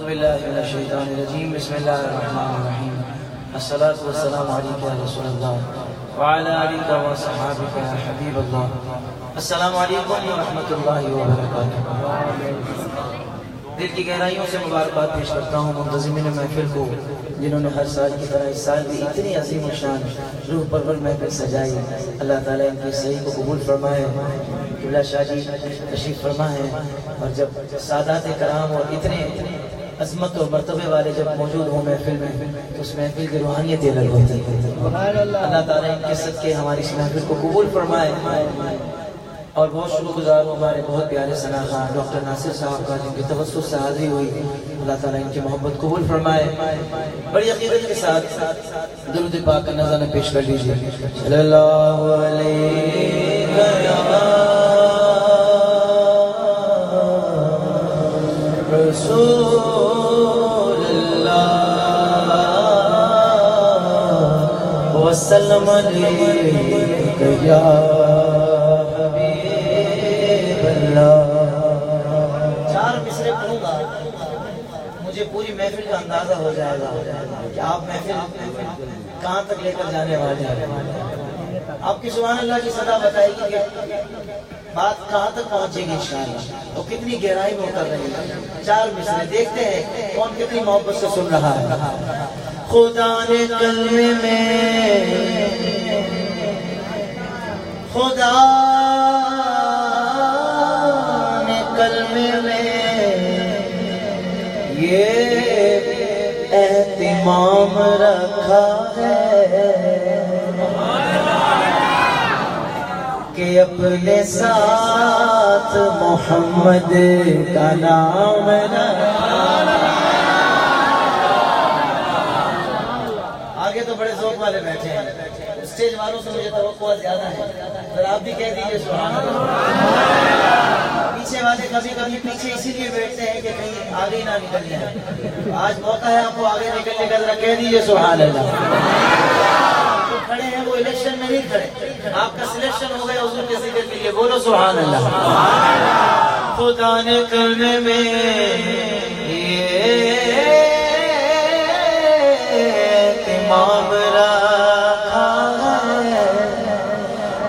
باللہ من الشیطان الرجیم بسم اللہ الرحمن الرحیم الصلاة والسلام علیکہ یا رسول اللہ وعلی آلہ وصحابہ یا حبیب اللہ السلام علیکم ورحمۃ اللہ وبرکاتہ۔ دل کی گہرائیوں سے مبارکباد پیش کرتا ہوں منتظمین محفل کو، جنہوں نے ہر سال کی طرح اس سال بھی اتنی عظیم و شان روح پرور محفل سجائی۔ اللہ تعالیٰ ان کی صحیح کو قبول فرمائے۔ قبلہ شاہ جی تشریف فرما ہے، اور جب سادات کرام اور اتنے عظمت اور مرتبے والے جب موجود ہوں محفل میں تو اس محفل کی روحانیت الگ ہوتی ہے۔ اللہ تعالیٰ ان کے صدقے ہماری اس محفل کو قبول فرمائے۔ اور بہت شکر گزار ہمارے بہت پیارے ثنا خان ڈاکٹر ناصر صاحب کا، جن کی توسط سے حاضری ہوئی، اللہ تعالیٰ ان کی محبت قبول فرمائے۔ بڑی عقیدت کے ساتھ درود پاک کا نذرانہ پیش کر لیجیے۔ صلی اللہ علیہ رسول اللہ وسلم علیہ یا چار مصرے پڑھوں گا، مجھے پوری محفل کا اندازہ ہو جائے گا کہ آپ محفل کہاں تک لے کر جانے والے ہیں۔ آپ کی سبحان اللہ کی صدا بتائے گی کہ بات کہاں تک پہنچے گی انشاءاللہ، اور کتنی گہرائی میں اتر رہی ہے۔ چار مصرے دیکھتے ہیں کون کتنی محبت سے سن رہا ہے۔ خدا نے کلمے میں خدا کلمے میں یہ اہتمام رکھا ہے کہ اپنے ساتھ محمد کا نام آگے تو بڑے ذوق والے بیٹھے ہیں، اسٹیج والوں سے مجھے توقع زیادہ ہے، پھر آپ بھی کہہ دیجئے سبحان اللہ۔ پیچھے والے کبھی کبھی پیچھے اسی لیے بیٹھتے ہیں کہ کہیں آگے نہ نکل جائیں، آج موقع ہے آپ کو آگے نکلنے کا، ذرا کہہ دیجئے سبحان اللہ۔ جو کھڑے ہیں وہ الیکشن میں نہیں کھڑے، آپ کا سلیکشن ہو گیا حضور کے ذکر کے لیے، بولو سبحان اللہ۔ خدا نے کلمے میں یہ اہتمام رکھا ہے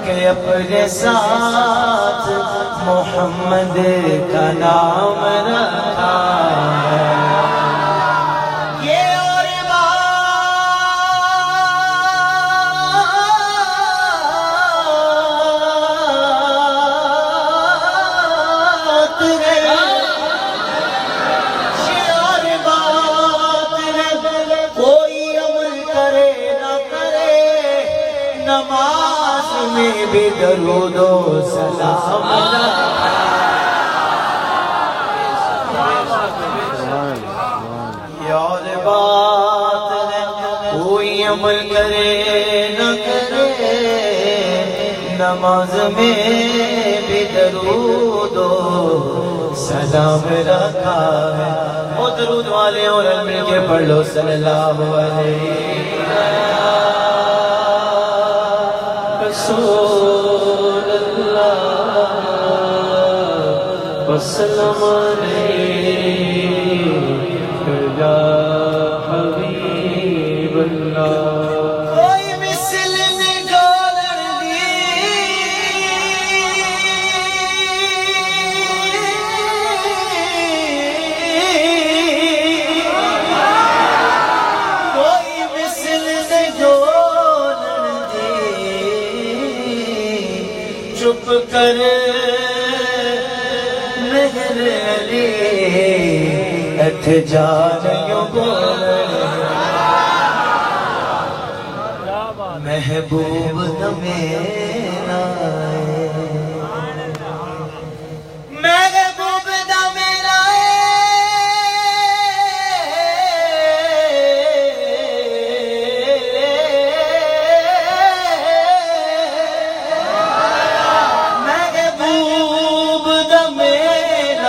کہ اپنے ساتھ محمد کا نام رکھا ہے۔ یہ اور بات ہے، یہ اور بات ہے، کوئی عمل کرے نہ کرے، نماز میں بھی درود و سلام یار بات ہے، کوئی عمل کرے نہ کرے، نماز میں بھی درود و سلام رکھا ہے۔ وہ درود والے اور مل کے پڑھ لو صلی اللہ علیہ رسول اللہ وسلم علیہ یا حبیب اللہ۔ کوئی مثل نگالر دی، کوئی مثل نگالر دی، چپ کر مہر علی جانیوں محبوب دمینا محبوب دمینا محبوب دمینا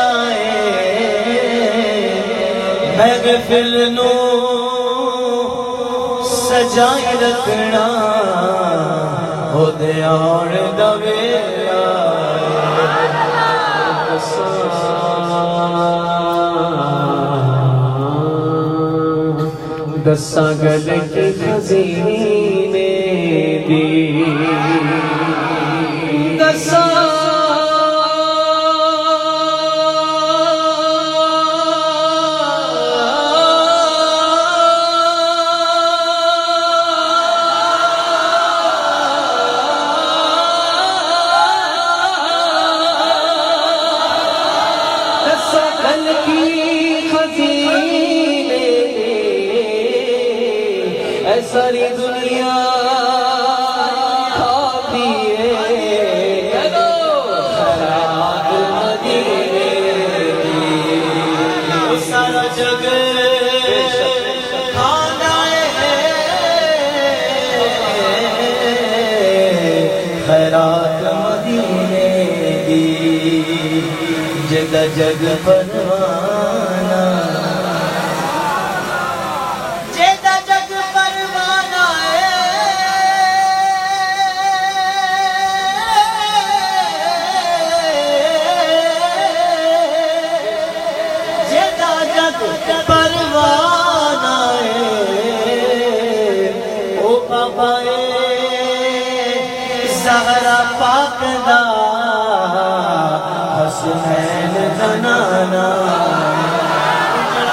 محفل نو سجائی رکھنا ہو دیان دویلا دساں گل کی خزینے دی دساں ساری دنیا کھاتی ہے خیرات مدینے کی سارا جگ کھانا ہے خیرات مدینے کی جگ جگ پروانہ پروانہ او بابا زہرا پاک دا حسنین زنانا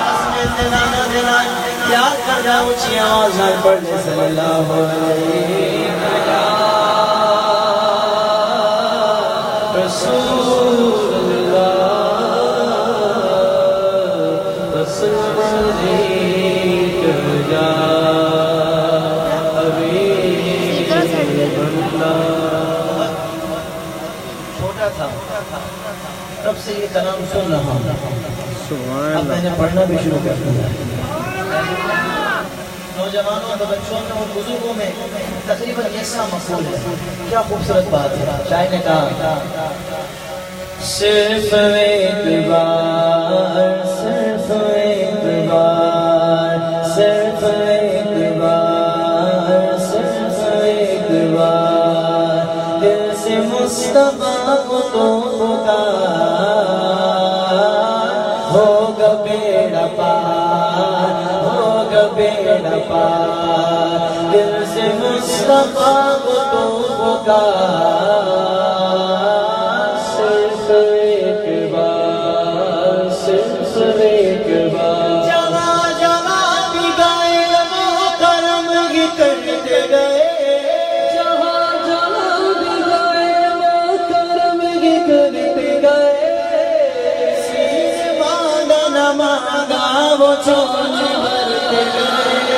حسنین زنانا یاد کر رہا اونچی آواز آئے پڑھنے صلی اللہ علیہ رسول اللہ چھوٹا تھا تب سے یہ کلام سن رہا ہوں اب میں نے پڑھنا بھی شروع کر دیا نوجوانوں اور بچوں میں اور بزرگوں میں تقریباً ایسا مقبول ہے کیا خوبصورت بات ہے شاعر نے کہا صرف ایک بار صرف ایک بار صرف ایک بار صرف ایک بار دل سے مصطفیٰ کو تو پکار ہوگا بیڑا پار ہوگا بیڑا پار دل سے مصطفیٰ کو تو پکار وہ چون بھرتے گئے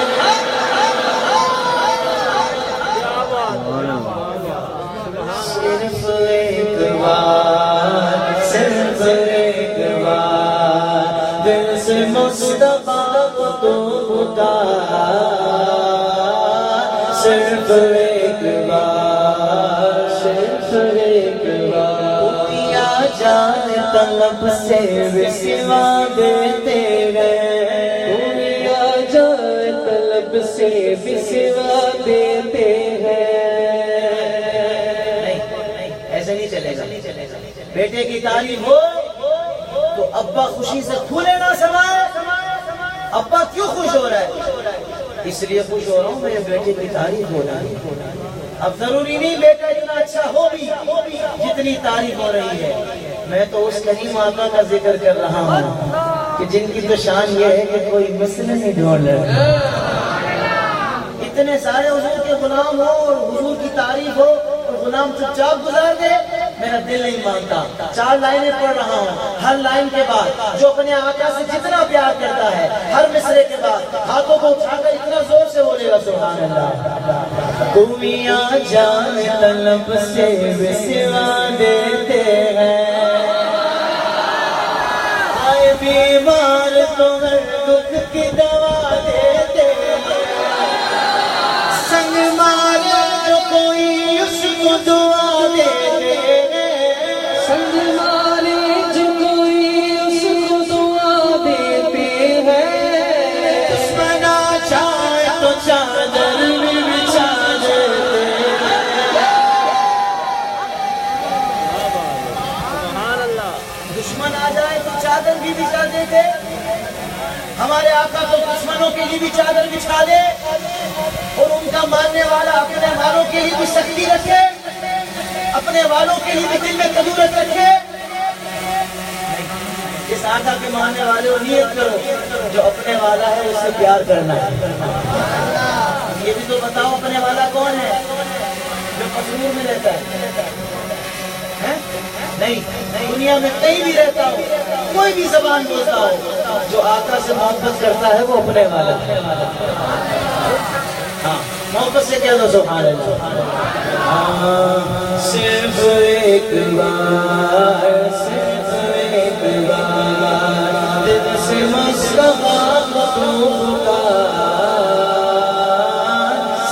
صرف ایک بار صرف ایک بار دل سے مصطفیٰ کو تو پکار صرف ایک بار صرف ایک بار پیا جائے طلب سے سوا دیتے گئے سے بھی سوا دیتے ہیں ایسے نہیں چلے گا بیٹے کی تعریف ہو تو ابا خوشی سے کھولے نہ سمائے ابا کیوں خوش ہو رہا ہے اس لیے خوش ہو رہا ہوں میرے بیٹے کی تعریف ہو رہا ہے اب ضروری نہیں بیٹا اتنا اچھا ہو بھی جتنی تعریف ہو رہی ہے میں تو اس کریم آقا کا ذکر کر رہا ہوں کہ جن کی تو شان یہ ہے کہ کوئی مسئلہ نہیں ڈھونڈ رہا اتنے سارے حضور کے غلام ہو اور حضور کی تعریف ہو اور غلام چپ چاپ گزار دے میرا دل نہیں مانتا 4 لائنیں پڑھ رہا ہوں ہر لائن کے بعد جو اپنے آقا سے جتنا پیار کرتا ہے ہر مصرے کے بعد ہاتھوں کو اٹھا کر اتنا زور سے بولے گا سبحان اللہ کوئی آ جائے طلب سے سوا دیتے ہیں آئے بیمار تو ہر دکھ کی دوا دیتے سنگ مارے جو کوئی اس کو دعا دے دے سنگ مارے جو کوئی اس کو دعا دیتے ہیں دشمن آ جائے تو چادر بھی بچھا دیتے دشمن آ جائے تو چادر بھی بچھا دیتے ہمارے آقا تو دشمنوں کے لیے بھی چادر بچھا دے اور ان کا ماننے والا اپنے والوں کے لیے بھی سختی رکھے، اپنے والوں کے لیے بھی دل میں قدورت رکھے؟ اس آقا کے ماننے والے کو نیت کرو، جو اپنے والا ہے اس سے پیار کرنا ہے۔ یہ بھی تو بتاؤ اپنے والا کون ہے؟ جو قصور میں رہتا ہے؟ نہیں، دنیا میں کہیں بھی رہتا ہو، کوئی بھی زبان بولتا ہو، جو آقا سے محبت کرتا ہے وہ اپنے والا ہے۔ ہاں، محبت سے کہہ دو سبحان اللہ۔ صرف ایک بار، صرف ایک بار دل سے مصطفیٰ کو پکار،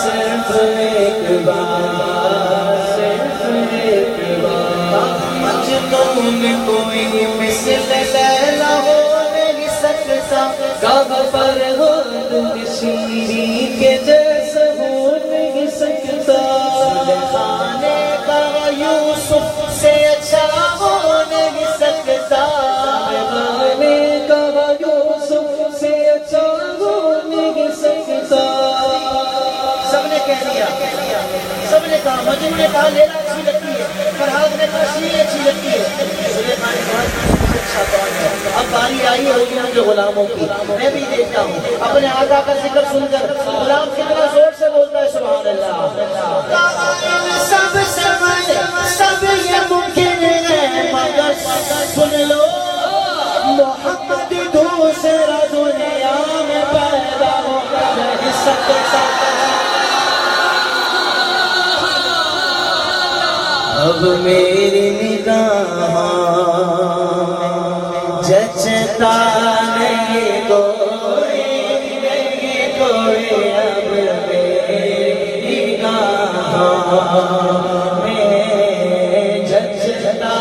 صرف ایک بار، صرف ایک بار۔ مجنون کوئی مثل لیلا ہو نہیں سکتا، کعبہ پر ہو دل شیریں کے جیسا ہو نہیں سکتا، خانے کا یوسف سے اچھا ہو نہیں سکتا، خانے کا یوسف سے اچھا ہو نہیں سکتا۔ سب نے کہہ دیا، سب نے کہا، مجنون نے کہا لیلا اچھی لگتی ہے، فرحاد نے کہا شیریں اچھی لگتی ہے، سلیمان نے کہا اچھا کون ہے؟ اب باری آئی ہوگی ہم جو غلاموں کی، میں بھی دیکھتا ہوں اپنے آقا کا ذکر سن کر غلام کتنا زور سے بولتا ہے سبحان اللہ۔ سب سمجھ، سب یہ ممکن ہے مگر سن لو، محمد دوسرا دنیا میں پیدا ہو نہیں سکتا۔ اب میری نگاہ جچتا نہیں کوئی، نہیں کوئی، اب میری نگاہ میں جچتا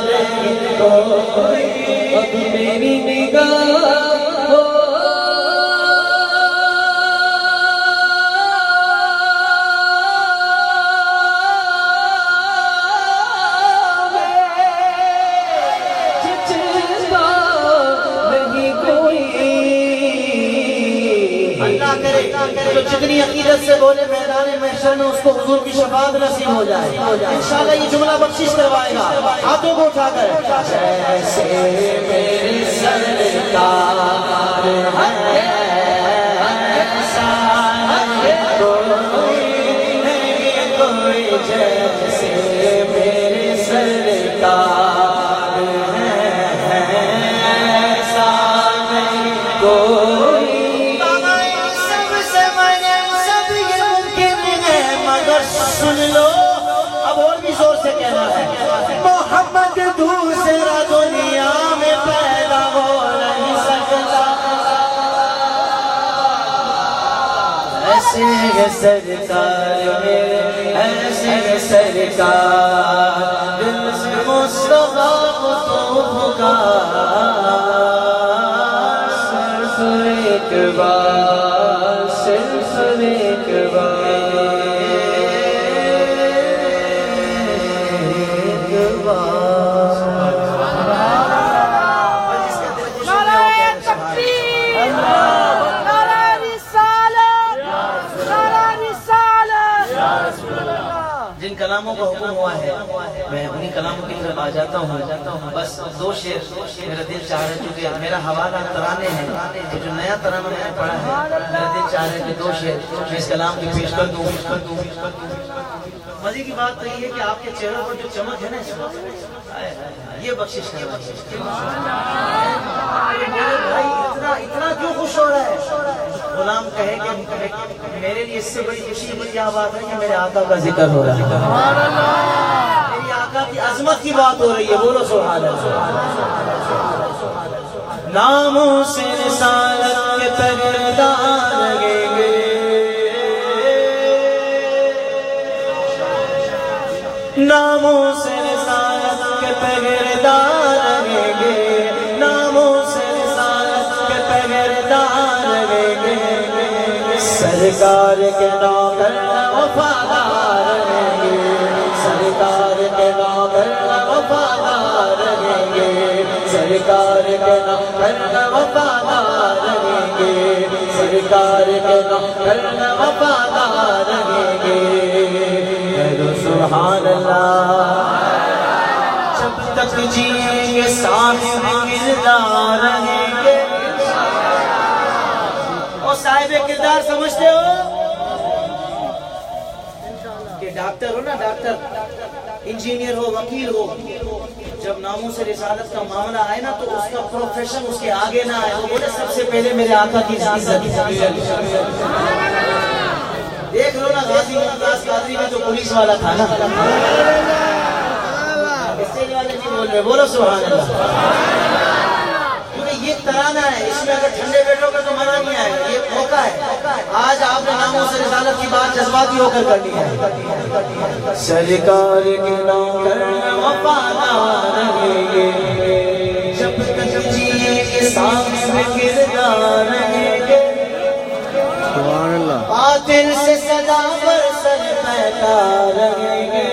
نہیں کوئی، اب میری نگاہ جو جتنی عقیدت سے بولے میدان محشر میں اس کو حضور کی شفاعت نصیب ہو جائے۔ انشاءاللہ یہ جملہ بخشش کروائے گا ہاتھوں کو اٹھا کر۔ جیسے میری سرکار ہے ایسا کوئی نہیں کوئی، جیسے میری سرکار ہے ایسا نہیں کوئی۔ سن لو، اب اور بھی زور سے کہنا ہے، محمد دوسرا دنیا میں پیدا ہو نہیں سکتا، ایسے ہے سرکار میرے، ایسے ہے سرکار، دل سے مصطفیٰ کو تو پکار، صرف ایک بار، صرف ایک بار۔ جن کلاموں کا حکم ہوا ہے میں انہی کلاموں کی طرف آ جاتا ہوں۔ بس دو شعر میرا دل چاہ رہا ہے، کیونکہ میرا حوالہ ترانے ہیں، تو جو نیا ترانہ میں نے پڑھا ہے میرا دل چاہ رہا ہے کہ دو شعر میں اس کلام کی پیش کر دوں۔ مزے کی بات تو یہ ہے کہ آپ کے چہروں پر جو چمک ہے نا اس وقت، یہ بخشش ہے۔ اتنا کیوں خوش ہو رہا ہے؟ غلام کہے کہ میرے لیے اس سے بڑی خوشی کی کیا بات ہے کہ میرے آقا کا ذکر ہو رہا ہے، میری آقا کی عظمت کی بات ہو رہی ہے، بولو سبحان اللہ۔ ناموں سے رسالت کے پہردار لگیں گے، ناموں سے رسالت کے پہردار لگیں گے، ناموں سے رسالت کے پہردار لگیں گے، سرکار کے نوکر وفادار رہیں گے، سرکار کے نوکر وفادار رہیں گے، سرکار کے نوکر وفادار رہیں گے، سرکار کے نوکر وفادار رہیں گے. سبحان اللہ. جب تک جیئیں گے صاحب کردار رہیں گے. اور صاحب کردار سمجھتے ہو کہ ڈاکٹر ہو نا، ڈاکٹر، انجینئر ہو، وکیل ہو، جب ناموس رسالت کا معاملہ آئے نا تو اس کا پروفیشن اس کے آگے نہ آئے. وہ بولے سب سے پہلے میرے آقا کی عزت. دیکھ لو نا غازی ممتاز قادری میں جو پولیس والا تھا نا، اسٹیج والے نہیں بول رہے، بولو سبحان اللہ. کیونکہ یہ ترانہ ہے، اس میں اگر ٹھنڈے بیٹھو گے تو مزہ نہیں آئے گا. یہ موقع ہے، آج آپ نے ناموس رسالت کی بات جذباتی ہو کر کرنی ہے. سرکار کے نوکر وفادار رہیں گے. جب تک جیئیں گے صاحب کردار رہیں گے. باطل سے سدا پر سر پیکار رہیں گے.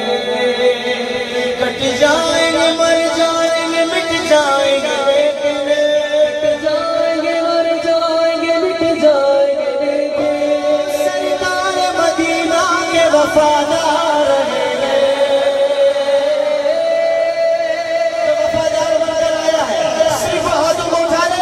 کٹ جائیں گے، مر جائیں گے، مٹ جائیں گے، لیکن مٹ جائیں گے، مر جائیں گے، مٹ جائیں گے، لیکن سرکار مدینہ کے وفادار رہیں گے. وفادار بن کر آیا ہے، صرف ہاتھوں کو اٹھا لے.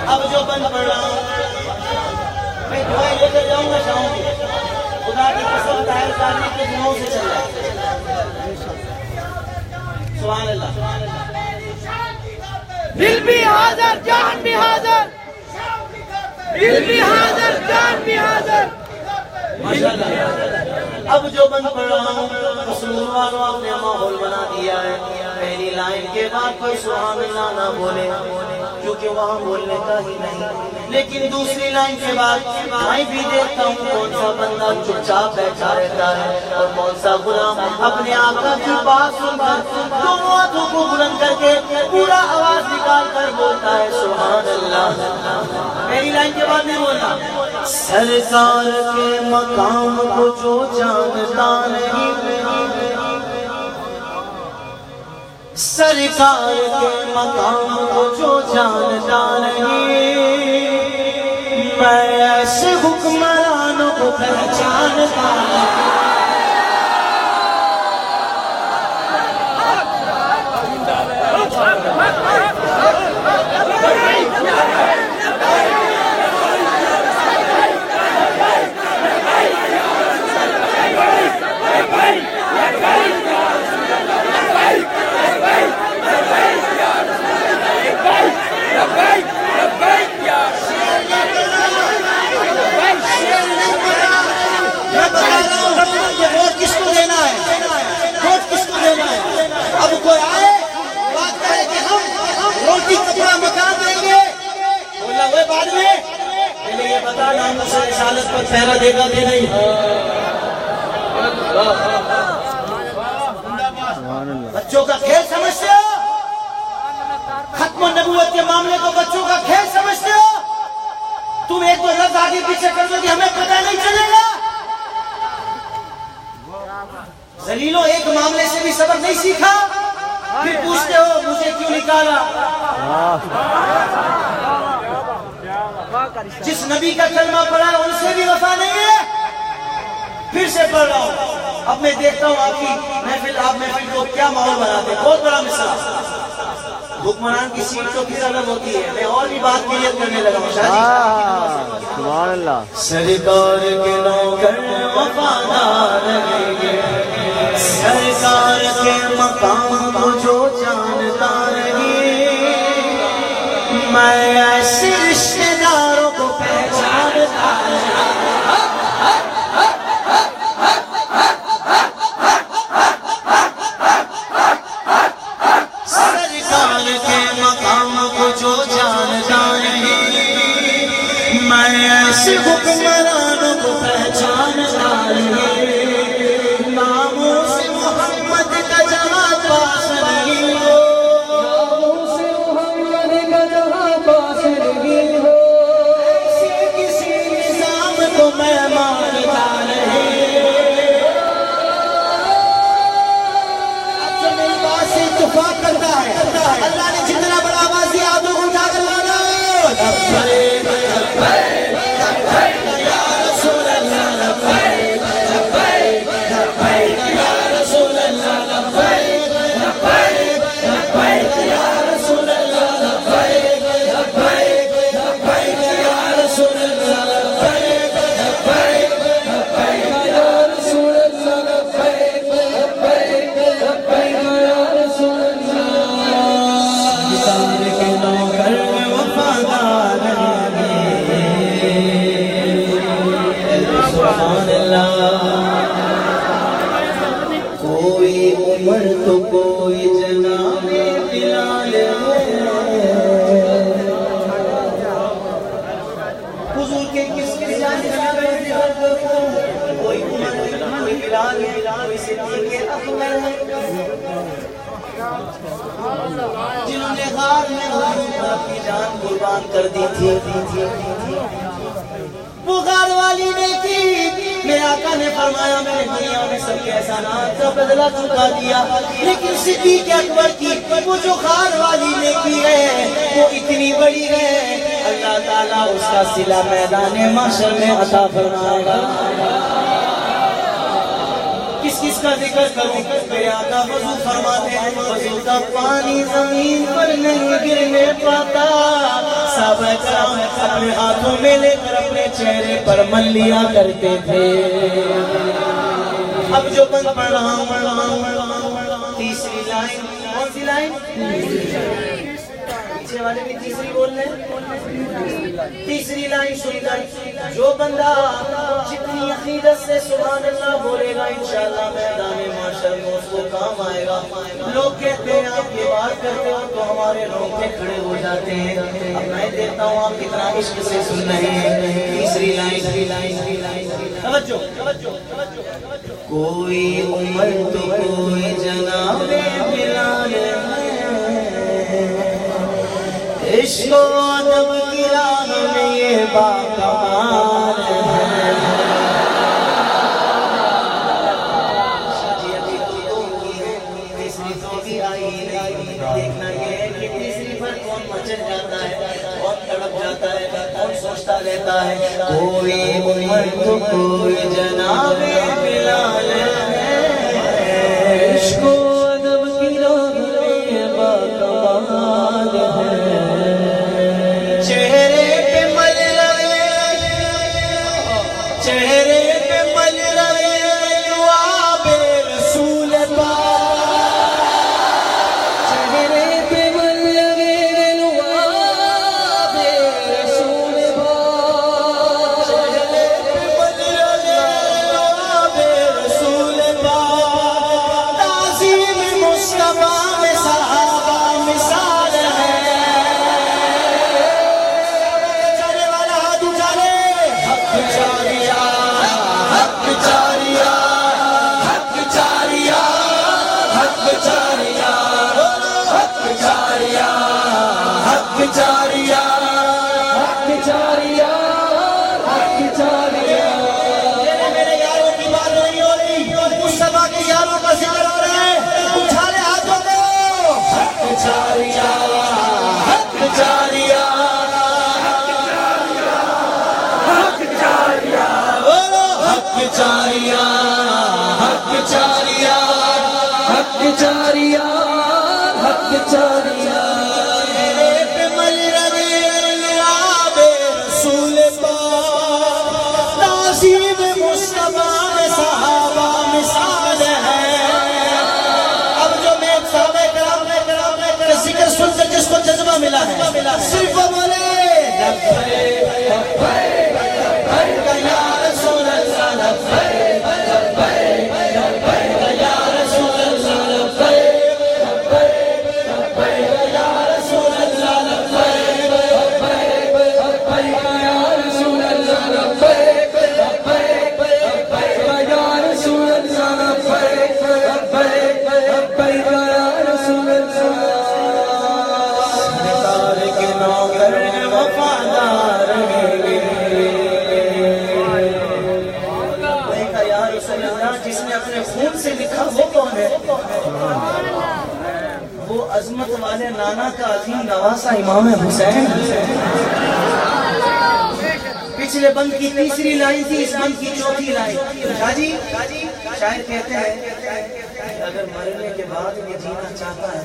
اب جو بند پڑھ رہا ہوں میں دعائیں لے کر جاؤں گا شاہوں کی. خدا کی قسم طاہر قادری کے دعاؤں سے چل رہا ہے. سبحان اللہ. دل بھی حاضر، جان بھی حاضر. دل بھی حاضر، جان بھی حاضر. ماشاءاللہ. اب جو بند پڑھ رہا ہوں مسلمان والوں آپ نے ماحول بنا دیا ہے. پہلی لائن کے بعد کوئی سبحان اللہ نہ بولے کیونکہ وہاں بولنے کا ہی نہیں. لیکن دوسری لائن کے بعد میں بھی دیکھتا ہوں کون سا بندہ چپ چاپ بیٹھا رہتا ہے اور کون سا غلام اپنے آقا کی بات سن کر دونوں ہاتھوں کو بلند کر کے پورا آواز نکال کر بولتا ہے سبحان اللہ. میری لائن کے بعد نہیں بولنا. سرکار کے مقام کو جو جانتا نہیں، سرکار کے مقام کو جو جانتا نہیں، میں ایسے حکمرانوں کو پہچانتا نہیں. اب کوئی آئے بات کرے کہ ہم روٹی کپڑا مکان دیں گے، بولا وہ بعد میں پہلے یہ بتا ناموس رسالت پر پہرا دے گا کہ نہیں. بچوں کا کھیل سمجھتے ہو؟ ختم النبوت کے معاملے کو بچوں کا کھیل سمجھتے ہو؟ تم ایک دو لفظ آگے پیچھے کر دو کہ ہمیں پتہ نہیں چلے گا. ذلیلوں ایک معاملے سے بھی سبق نہیں سیکھا، پھر پوچھتے ہو مجھے کیوں نکالا. جس نبی کا کلمہ پڑھا ہے ان سے بھی وفا نہیں ہے. پھر سے پڑھ رہا ہوں. اب میں دیکھتا ہوں آپ کی محفل، آپ محفل کو کیا ماحول بناتے ہیں. بہت بڑا مثال، حکمران کی سیٹ تو پھر الگ ہوتی ہے. میں اور بھی بات کلیئر کرنے لگا ہوں. سبحان اللہ. سرکار کے نوکر وفادار رہیں گے، سرکار کے مقام کو جو جانتا نہیں، میں ایسے رشتہ داروں کو پہچانتا نہیں. سرکار کے میں ایسے حکمرانوں کو پہچانتا ہے ناموں سے محمد کا جہاں پاس نہیں ہو ناموں سے محمد کا جہاں پاس نہیں ہو ایسے کسی نظام کو میں مانتا نہیں اب جو میری بات سے اتفاق کرتا ہے اللہ نے جتنا بڑا آواز دیا آپ لوگ اٹھا کر مانو کوئی عمر تو کوئی جناب بلال حضور کے کس کے جانب کوئی عمر کوئی بلال کوئی صدیق اکبر جنہوں نے غار میں اپنی جان قربان کر دی تھی وہ غار والی نے کی میرے آقا نے فرمایا میں نے دنیا میں سب کے احسانات کا بدلہ چکا دیا لیکن صدیق اکبر کی وہ جو غار والی نے کی ہے وہ اتنی بڑی ہے اللہ تعالیٰ اس کا صلہ میدان محشر میں عطا فرمائے گا کس کس کا ذکر کروں میرے آقا وضو فرماتے ہیں وضو کا پانی زمین پر نہیں گرنے پاتا صحابہ کرام اپنے ہاتھوں میں لے کر اپنے چہرے پر مل لیا کرتے تھے اب جو بند پڑھ رہا ہوں تیسری لائن کون سی لائن پیچھے والے بھی تیسری بول رہے ہیں تیسری لائن سن کر جو بندہ جتنی عقیدت سے سبحان اللہ بولے گا انشاءاللہ میدان محشر میں اس کو کام آئے گا لوگ کہتے ہیں آپ یہ بات کرتے ہو تو ہمارے رونگٹے کھڑے ہو جاتے ہیں اب میں دیکھتا ہوں آپ کتنا عشق سے سن رہے ہیں تیسری لائن توجہ کوئی عمر تو کوئی جناب بلال عشق و ادب کی راہ میں یہ باکمال ہے ابھی تو تیسری تو بھی آئی نہیں دیکھنا یہ ہے کہ تیسری پر کون مچل جاتا ہے کون تڑپ جاتا ہے کون سوچتا رہتا ہے کوئی عمر تو کوئی جناب بلال ہے عشق و ادب کی راہ میں یہ باکمال ہے چہرے پہ مل رہے لعاب رسول پاک چہرے پہ مل رہے لعاب رسول پاک چہرے پہ مل رہے لعاب رسول پاک تعظیم مصطفیٰ میں صحابہ مثال ہے میرے یاروں کی بات نہیں ہو رہی مصطفیٰ کے یاروں کا ذکر ہو رہا ہے اچھالے ہاتھوں کو حق جاریہ حق جاریہ حق جاریہ حق جاریہ حق جاریہ حق جاریہ حق جاریہ جس کو جذبہ ملا ہے صرف وہ بولے یا رسول اللہ یا رسول اللہ اپنے خون سے لکھا وہ کون ہے؟ وہ عظمت والے نانا کا عظیم نواسا امام حسین۔ پچھلے بند کی تیسری لائن تھی، اس بند کی چوتھی لائن۔ جی شاعر کہتے ہیں اگر مرنے کے بعد یہ جینا چاہتا ہے،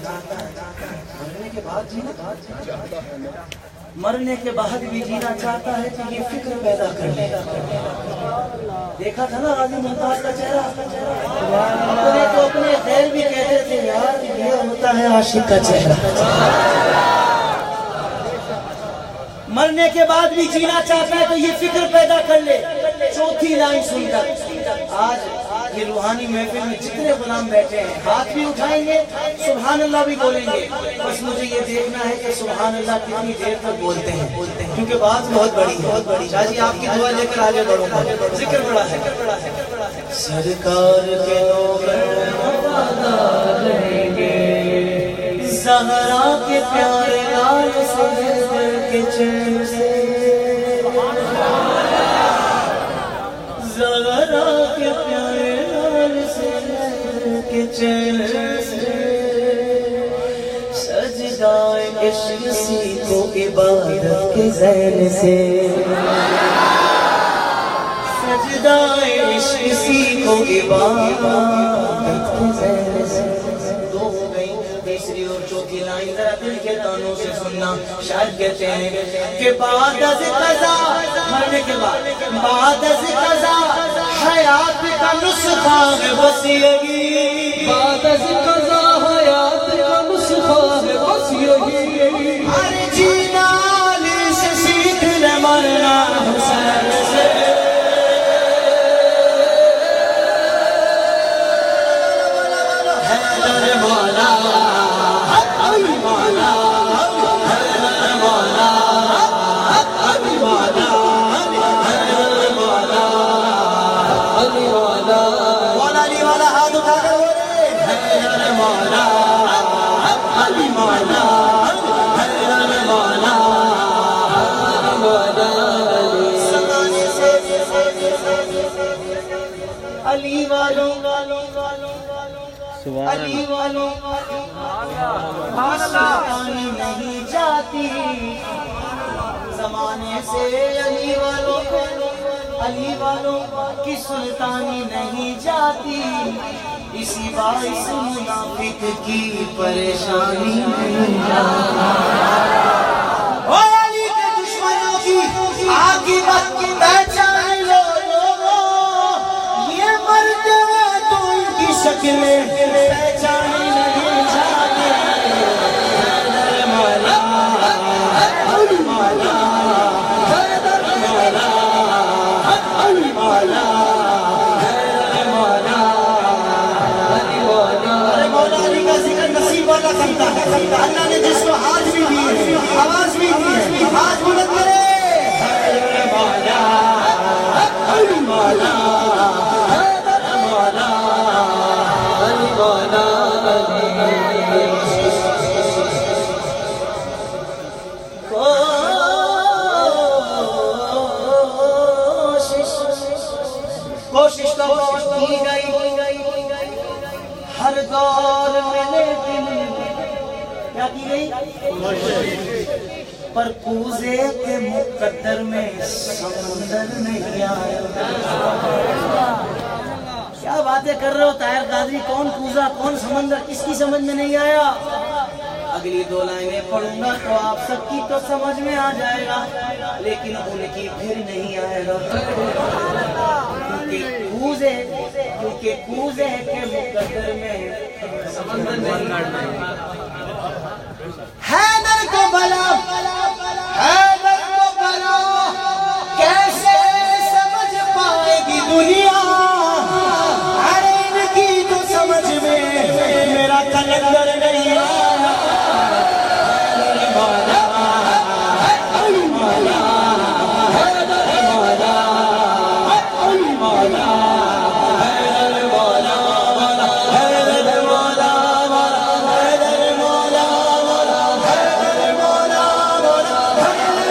مرنے کے بعد جینا چاہتا ہے، مرنے کے بعد بھی جینا چاہتا ہے تو یہ فکر پیدا کر لے۔ دیکھا تھا نا غازی ممتاز کا چہرہ، اپنے تو اپنے غیر بھی کہتے تھے یار یہ ہوتا ہے عاشق کا چہرہ۔ مرنے کے بعد بھی جینا چاہتا ہے تو یہ فکر پیدا کر لے۔ چوتھی لائن سن کر آج یہ روحانی محفل میں جتنے غلام بیٹھے ہیں ہاتھ بھی اٹھائیں گے، سبحان اللہ بھی بولیں گے، بس مجھے یہ دیکھنا ہے کہ سبحان اللہ کتنی دیر تک بولتے ہیں، کیونکہ بات بہت بڑی ہے۔ شاہ جی آپ کی دعا لے کر آگے بڑھوں گا، ذکر بڑا ہے۔ سرکار کے نوکر وفادار رہیں گے، زہرا کے پیارے لال سے کے چین سے، زہرا کے پیارے لال سے کے چین سے، سجدائے عشق سیکھو عبادت کے ذہن سے، سجدائے عشق سیکھو عبادت کے ذہن سے۔ دو ہو گئی، تیسری اور چوتھی لائن ذرا دل کے تانوں سے سننا۔ شاید کہتے ہیں کہ بعد از قضا، مرنے کے بعد از قضا حیات کا نسخہ ہے بس یہی، بعد از قضا حیات کا نسخہ ہے بس یہی، ہر جینا علی سے سیکھ لے مرنا حسین سے۔ حیدر مولا علی مولا، حیدر مولا علی مولا، حیدر مولا علی مولا، مولا علی والا ہاتھ اٹھا کر بولے حیدر مولا علی مولا، حیدر مولا علی مولا، زمانے سے علی والوں علی والوں سلطانی نہیں جاتی، زمانے سے علی والوں کی سلطانی نہیں جاتی، اسی باعث منافق کی پریشانی نہیں جاتی۔ اور علی کے دشمنوں کی عاقبت کی پہچان لو، یہ مرتے ہیں تو ان کی شکلیں پہچانی نہیں جاتی۔ حیدر مولا علی مولا، حیدر مولا علی مولا، حیدر مولا علی مولا۔ ارے مولا علی کا ذکر نصیب والا کرتا ہے، اللہ نے جس کو آج بھی دی ہے، آواز بھی دی ہے، آج بلند کرے حیدر مولا علی مولا، حیدر مولا علی مولا علی۔ کوشش تو بہت کی گئی ہر دور میں، لیکن کیا کی گئی؟ پر کوزے کے مقدر میں سمندر نہیں آیا۔ کیا باتیں کر رہے ہو طاہر قادری؟ کون کوزا کون سمندر، کس کی سمجھ میں نہیں آیا؟ اگلی دو لائنیں پڑھوں گا تو آپ سب کی تو سمجھ میں آ جائے گا، لیکن ان کی پھر نہیں آئے گا، کیونکہ کوزے کے مقدر میں سمندر نہیں۔ حیدر کو بلا، حیدر کو بلا کیسے سمجھ پائے گی دنیا، ارے ان کی تو سمجھ میں میرا کلندر نہیں آیا۔ علی مولا حیدر مولا، علی مولا حیدر مولا، حیدر مولا، حیدر مولا، حیدر مولا، حیدر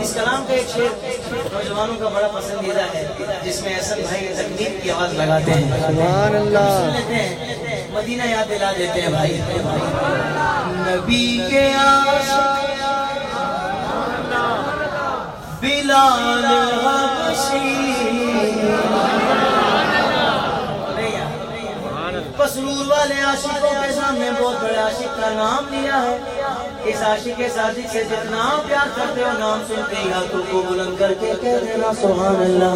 اس کلام کا ایک شعر نوجوانوں کا بڑا پسندیدہ ہے جس میں احسن بھائی تکبیر کی آواز لگاتے ہیں. سبحان اللہ. سن لیتے ہیں, مدینہ یاد دلا دیتے ہیں بھائی. نبی کے عاشق بلال حبشی مسرور والے عاشقوں کے سامنے بہت بڑے عاشق کا نام لیا ہے. اس عاشق صادق سے جتنا پیار کرتے ہو نام سنتے ہی ہاتھوں کو بلند کر کے کہہ دینا سبحان اللہ.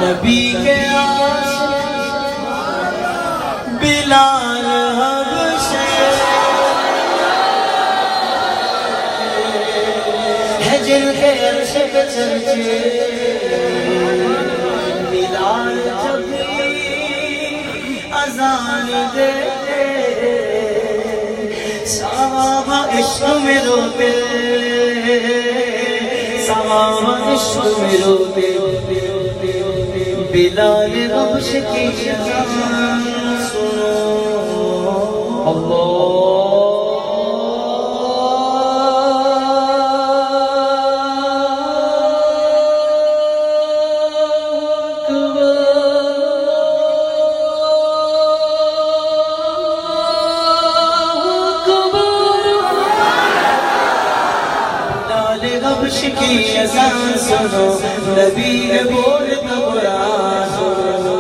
نبی کے عاشق بلال حبشی ہے جن کے عرش پہ چرچے بلال جب اذان دیتے صحابہ عشق میں روتے, صحابہ عشق میں روتے. بلال حبش کی اذان سنو اللہ کی اذان سنو نبی نے بولتا قرآن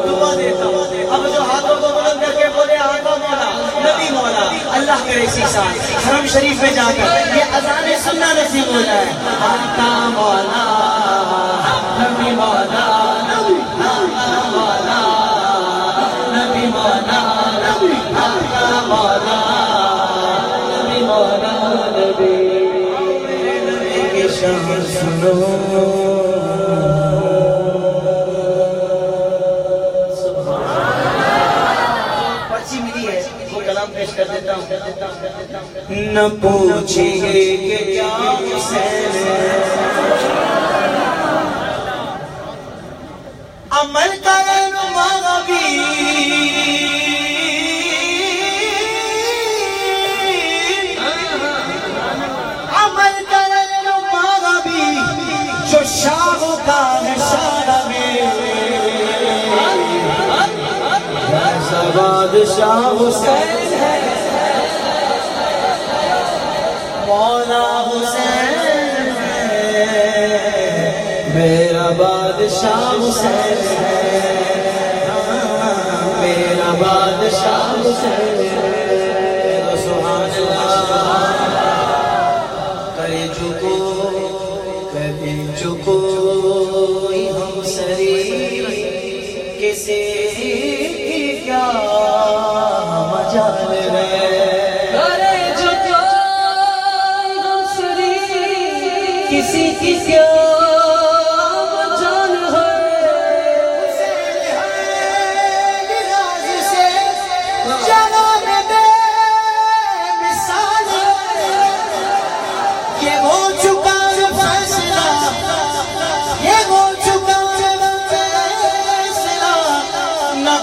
دعا دیتا. اب جو ہاتھوں کو بلند کر کے بولے آقا مولا نبی مولا اللہ کرے اسی سال حرم شریف میں جا کر یہ اذان سننا نصیب ہو جائے. آقا مولا نبی مولا آقا مولا نبی مولا آقا مولا نبی مولا نبی شان سنو پرچی ملی ہے وہ کلام پیش کر دیتا ہوں. نہ پوچھیے کہ کیا حسین عمل کرے نماغ بھی جو شاہوں کا نشانہ میں ایسا بادشاہ حسین ہے مولا حسین ہے میرا بادشاہ حسین ہے میرا بادشاہ حسین ہے. سبحان اللہ کرے جو کوئی ہم سری کسی کی کیا مجال ہے. کرے جو کوئی ہم سری کسی کی کیا مجال ہے. لحاظ سے جوان بے مثال یہ ہو چکا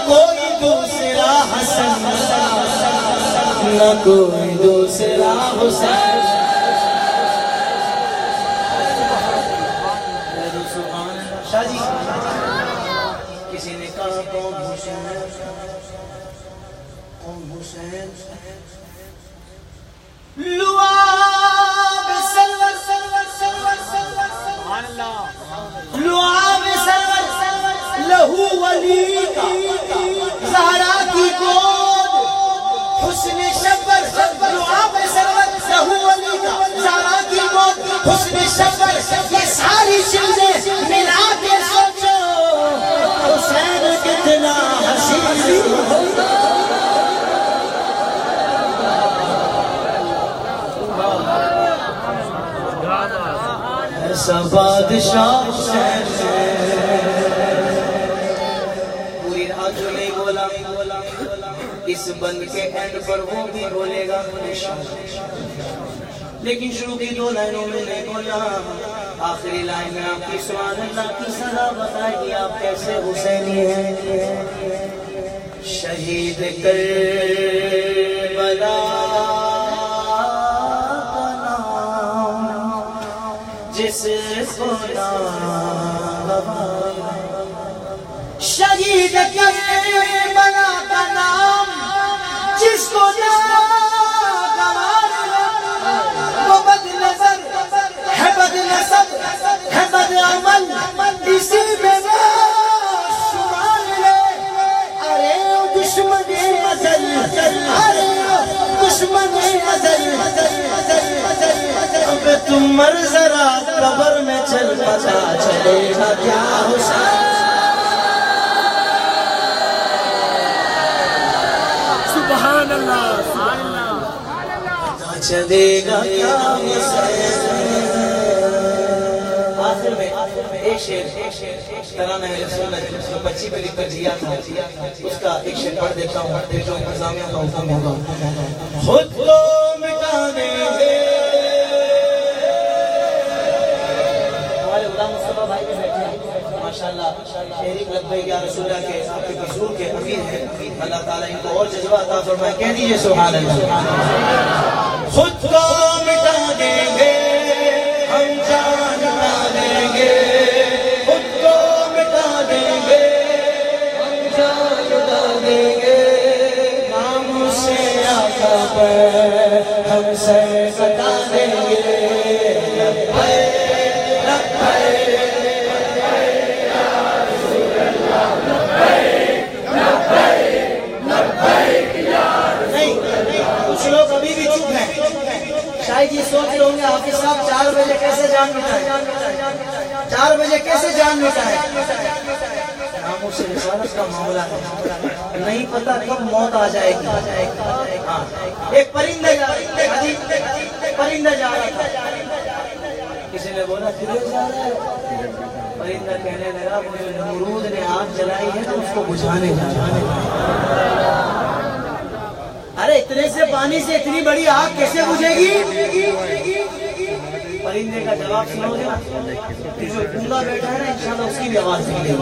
کوئی دوسرا حسن نہ کوئی دوسرا حسین. شاہ جی کسی نے کہا کون حسین کون حسین لعاب سرور سبحان اللہ لعاب سرور لہو ولی کا زہرا کی گود حسن شبر لعاب سرور لہو ولی کا زہرا کی گود حسن شبر یہ ساری چیزیں ملا کے سوچو حسین کتنا حسین ایسا بادشاہ حسین پوری رات جو نہیں بولا اس بند کے اینڈ پر وہ بھی بولے گا لیکن شروع کی 2 لائنوں میں نہیں بولا. آخری لائن میں آپ کی سبحان اللہ کی سزا بتائے گی آپ کیسے حسینی ہیں. شہید کربلا کا نام جس کو شہید کربلا کا نام جس کو وہ بد نظر ہے، بد نسب ہے، بد عمل اسی میں شمار لے۔ ارے دشمن ازل، ارے دشمن ازل، اب تم مر ذرا قبر میں چل، پتا چلے گا کیا حسین، سبحان اللہ، چلے گا کیا حسین۔ آخر میں ایک شعر ترانہ رسول جو بچی پہ لکھ کر دیا تھا، اس کا ایک شعر پڑھ دیتا ہوں، جو انتظامیہ کا حکم ہوگا۔ خود کو مٹا دیں گے، ہمارے غلام مصطفیٰ بھائی بھی بیٹھے ہیں ماشاءاللہ، شہری لبیک یا رسول اللہ کے آپ کے حضور کے امیر ہیں، اللہ تعالیٰ ان کو اور جذبہ عطا فرمائے، کہہ دیجئے سبحان اللہ۔ خود کو مٹا دیں گے ہم، جان مٹا دیں گے، خود کو مٹا دیں گے ہم، جان مٹا دیں گے، نام سے آقا پر ہم سر کٹا دیں گے۔ کچھ لوگ ابھی بھی چپ ہیں، شاید یہ سوچ رہے ہوں گے حافظ صاحب 4 بجے کیسے جان مٹائے، 4 بجے کیسے جان مٹائے؟ ناموس رسالت کا معاملہ ہے، نہیں پتہ کب موت آ جائے گی۔ ایک پرندہ جا رہا تھا، کسی نے بولا کدھر جا رہا ہے؟ پرندہ کہنے لگا مجھے نمرود نے آگ جلائی ہے تو اس کو بجھانے جا رہا ہے۔ ارے اتنے سے پانی سے اتنی بڑی آگ کیسے بجھے گی؟ پرندے کا جواب سنو گے نا، جو گونگا بیٹھا ہے نا انشاءاللہ اس کی بھی آواز سن لے۔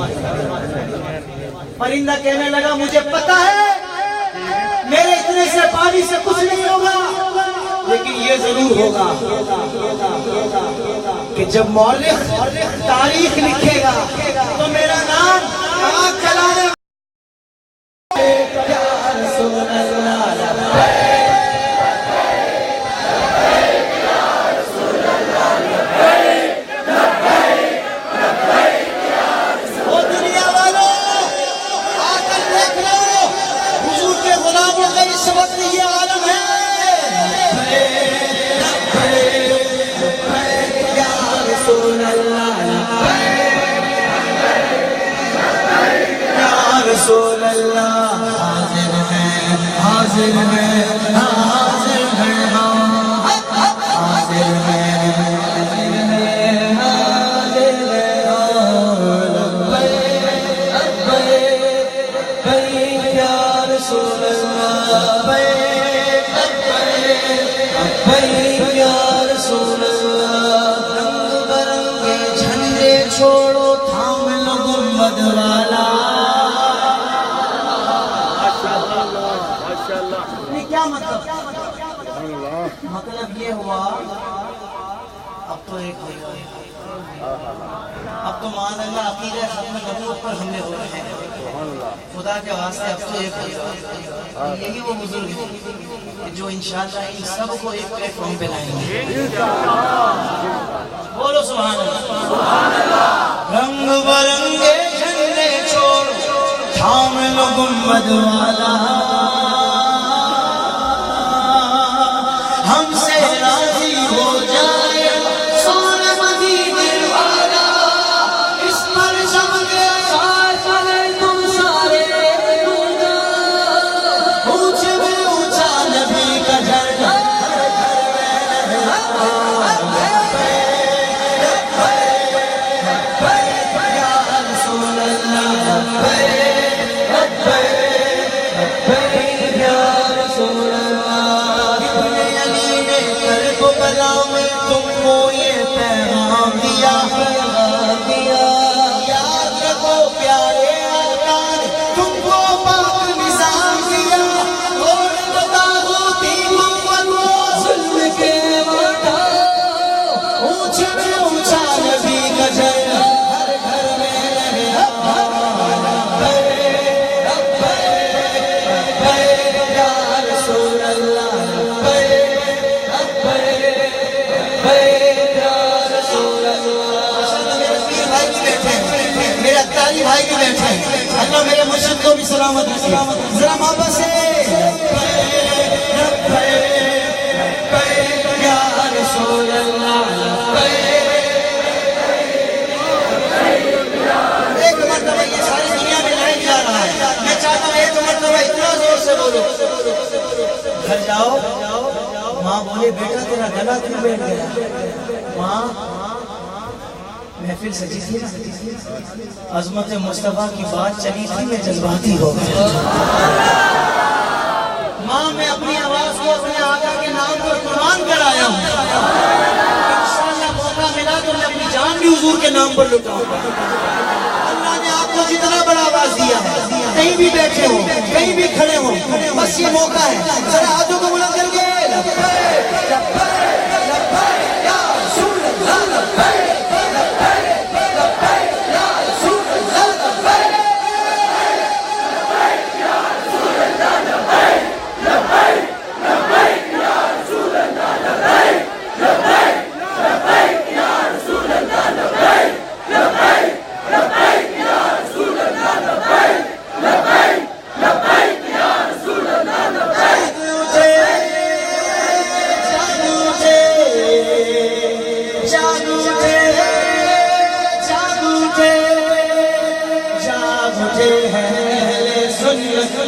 پرندہ کہنے لگا مجھے پتا ہے میرے اتنے سے پانی سے کچھ نہیں ہوگا، لیکن یہ ضرور ہوگا کہ جب مورخ تاریخ لکھے گا تو میرا نام آگ جلانے رسول اللہ حاضر ہے، حاضر ہے، حاضر ہے، حاضر ہے، حاضر ہے، لبیک یا رسول اللہ، لبیک یا رسول اللہ۔ رنگ برنگے جھنڈے چھوڑو، تھام لو گنبد والا۔ کیا مطلب یہ ہوا اب تو ایک اب تو مان اللہ عقیدہ ختم نبوت پر حملے ہو رہے ہیں، خدا کے واسطے اب تو ایک یہی وہ بزرگ ہیں جو انشاءاللہ ان سب کو ایک پلیٹ فارم پہ لائیں گے۔ بولو سبحان اللہ۔ رنگ برنگے جھنڈے چھوڑو، تھام لو گنبد والا، ہم سے راضی ہو جائے سونے مدینے والا، اس پر جم کے ساتھ چلے تم سارے، اونچ میں اونچا نبی کا جھنڈا، یا رسول اللہ، یا رسول اللہ۔ ابن علی نے کربلا میں تم کو یہ پیغام دیا، یاد رکھو پیارے آقا نے تم کو پاک نظام دیا، اور بتا دو حاجی بھائی بھی بیٹھے ہیں، اللہ میرے مرشد کو بھی سلامت رکھے. ذرا محبت سے یا رسول اللہ. ایک مرتبہ یہ ساری دنیا میں لائٹ جا رہا ہے، میں چاہتا ہوں ایک مرتبہ اتنا زور سے بولو. گھر جاؤ، ماں بولے بیٹا تیرا گلا کیوں بیٹھ گیا؟ ماں محفل سجی تھی نا، عظمت مصطفیٰ کی بات چلی تھی، میں جذباتی ہو گیا. ماں میں اپنی آواز کو اپنے آقا کے نام پر قربان کرایا ہوں. انشاءاللہ موقع ملا تو میں اپنی جان بھی حضور کے نام پر لٹاؤں گا. اللہ نے آپ کو جتنا بڑا آواز دیا ہے، کہیں بھی بیٹھے ہو، کہیں بھی کھڑے ہو، بس یہ موقع ہے. ذرا ہاتھوں کو بلند کر کے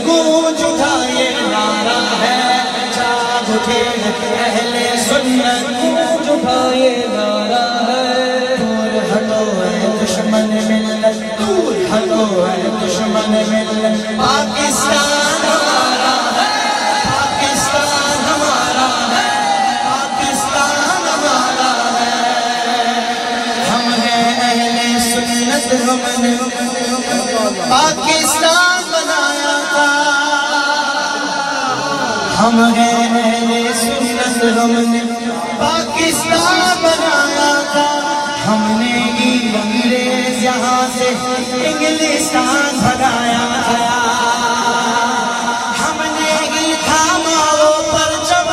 گونج اٹھا یہ نعرہ ہے، جاگ اٹھے اہل سنت، گونج اٹھا یہ نعرہ ہے. دور ہٹو اے دشمن ملت، دور ہٹو اے دشمن ملت. پاکستان ہمارا ہے، پاکستان ہمارا ہے، پاکستان ہمارا ہے. ہم ہیں اہل سنت، ہم نے پاکستان بنایا تھا. ہم ہیں اہل سنت، ہم نے پاکستان بنایا تھا. ہم نے انگریز یہاں سے انگلستان بھگایا تھا. ہم نے ہی تھاما وہ پرچم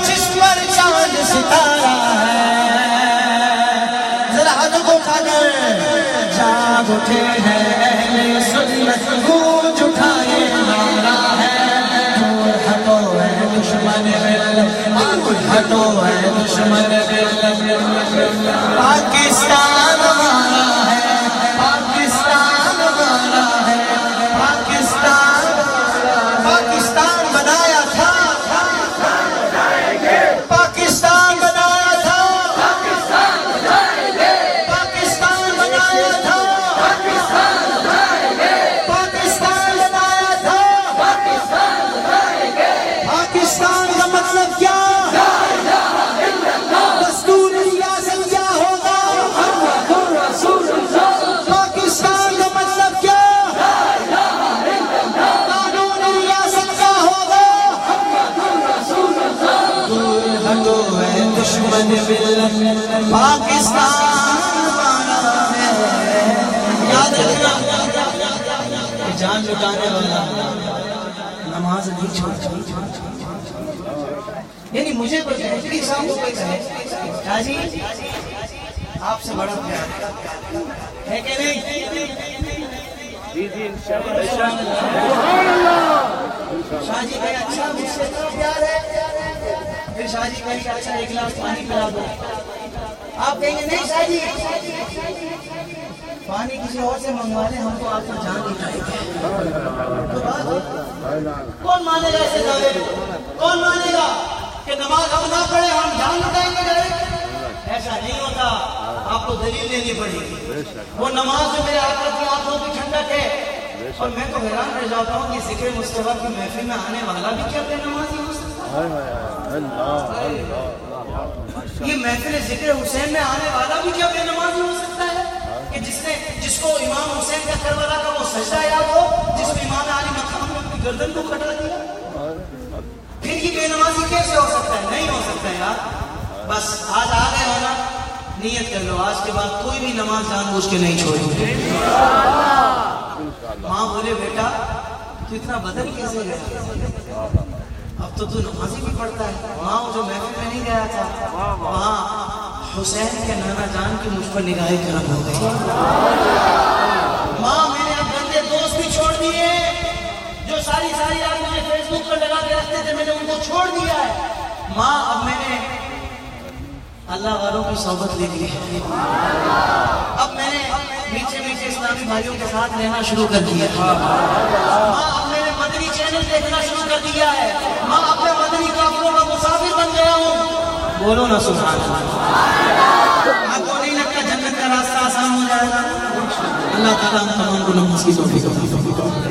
جس پر چاند ستارہ ہے. ذرا ہاتھوں کو اٹھا کر جاگ اٹھے ہیں اہل سنت، گونج اٹھا یہ نعرہ ہے. دور ہٹو اے دشمن ملت، دور ہٹو اے دشمن ملت. پاکستان ہمارا ہے، پاکستان ہمارا ہے، پاکستان. پاکستان بنایا تھا، پاکستان بنایا تھا، پاکستان بنایا تھا، پاکستان بنایا تھا. پاکستان کا مطلب کیا؟ دستور ریاست کیا ہوگا؟ پاکستان کا مطلب کیا؟ قانون ریاست کیا ہوگا؟ دور ہٹو اے دشمن ملت، پاکستان ہمارا ہے. یاد رکھنا کہ جان لٹانے والا نماز نہیں چھوڑتا. یعنی مجھے کوئی کہے صاحب کو کوئی کہے حاجی آپ سے بڑا پیار ہے کہ نہیں؟ جی جی انشاءاللہ. شاہ جی کہے اچھا مجھ سے اتنا پیار ہے، پھر شاہ جی کہے اچھا ایک گلاس پانی پلا دو. آپ کہیں گے نہیں شاہ جی پانی کسی اور سے منگوا لیں، ہم تو آپ کو جان نہیں پائیں گے. کون مانے گا ایسے دعوے؟ کون مانے گا کہ نماز ہم نہ پڑھے ہم جان لٹائیں گے ڈائریکٹ؟ ایسا نہیں ہوتا. آپ کو دلیل دینی پڑے گی. وہ نماز جو میرے آقا کی آنکھوں کی ٹھنڈک ہے. اور میں تو حیران رہ جاتا ہوں کہ ذکر مصطفیٰ کی محفل میں آنے والا بھی کیا بے نمازی ہو سکتا ہے؟ یہ محفل ذکر حسین میں آنے والا بھی کیا بے نمازی ہو سکتا ہے؟ کہ جس کو امام حسین کا کربلا کا وہ سجدہ یاد ہو، جس میں امام علی مقام نے اپنی گردن کو کٹا دیا. پھر یہ بے نمازی کیسے ہو سکتا ہے؟ نہیں ہو سکتا یار. بس آج آ گئے ہو نا، نیت کر لو آج کے بعد کوئی بھی نماز جان بوجھ کے نہیں چھوڑیں گے. ماں بولے بیٹا تو اتنا بدل کیسے گیا؟ اب تو نمازی بھی پڑھتا ہے. وہاں جو محفل میں نہیں گیا تھا، وہاں حسین کے نانا جان کی مجھ پر نگاہ کرم ہو گئی. ماں میں نے اب گندے دوست بھی چھوڑ دیے جو ساری رات مجھے فیس بک پر لگا کے رکھتے تھے, میں نے ان کو چھوڑ دیا ہے. ماں اب میں نے اللہ والوں کی صحبت لے لی ہے. اب میں نے میٹھے میٹھے اسلامی بھائیوں کے ساتھ رہنا شروع کر دیا ہے. ماں اب میں نے مدنی چینل دیکھنا شروع کر دیا ہے. ماں اب میں مدنی قافلوں کا مسافر بن گیا ہوں. بولو نا سبحان اللہ. آپ کو نہیں لگتا جنت کا راستہ آسان ہو جائے گا؟ اللہ تعالیٰ ہم تمام کو نماز کی توفیق عطا فرمائے.